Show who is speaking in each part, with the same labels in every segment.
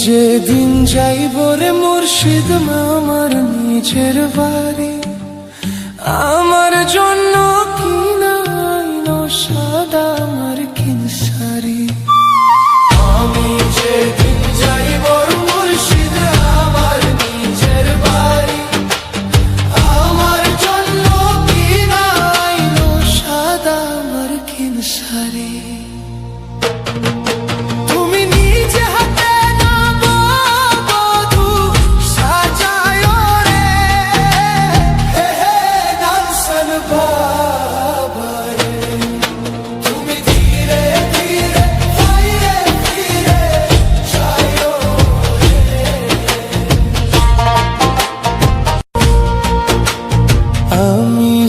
Speaker 1: যেদিন যাইব রে মুর্শিদ আমার নিজের বাড়ি, আমার জন্য কিনাইনো সাদা আমার কিনসারি। আমি যেদিন যাইব মুর্শিদ আমার নিজের বাড়ি, আমার জন্য কিনাইনো সাদা আমার কিনসারি।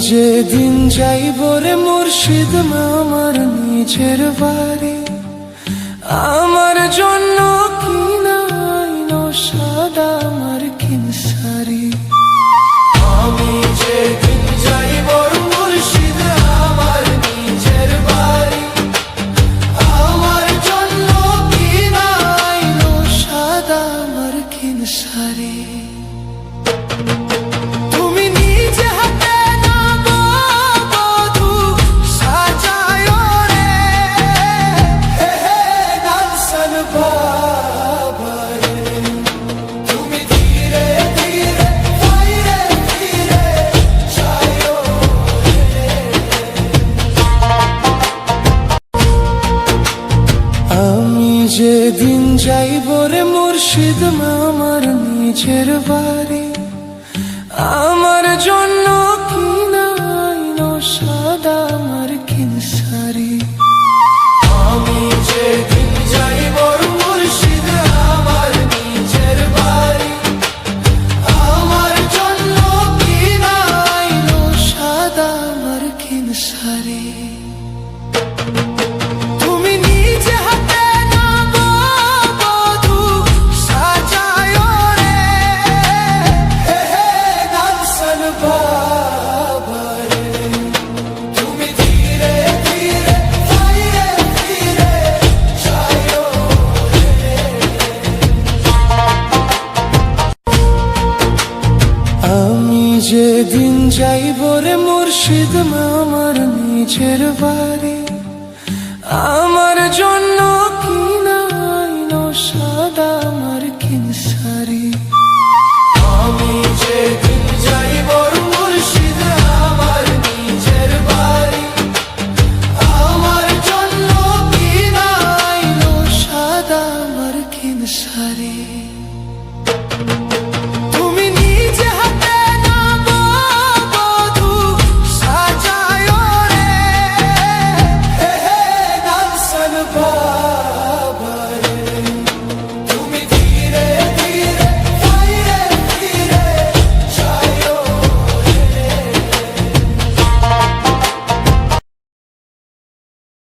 Speaker 1: যেদিন যাইব রে মুর্শিদ আমার নিজের বাড়ি, আমার জন্য কিনাইনো সাদা আমার কিনসারি। আমি যেদিন যাইব মুর্শিদ আমার নিজের বাড়ি, আমার জন্য কিনাইনো সাদা আমার কিনসারি। যেদিন যাইব রে মুর্শিদ আমার নিজের বাড়ি, আমার জন্য কিনাইনো সাদা আমার কিনসারি। আমি যেদিন যাইব মুর্শিদ আমার নিজের বাড়ি, আমার জন্য কিনাইনো সাদা আমার কিনসারি। যেদিন যাইব রে মুর্শিদ আমার নিজের বাড়ি, আমার জন্য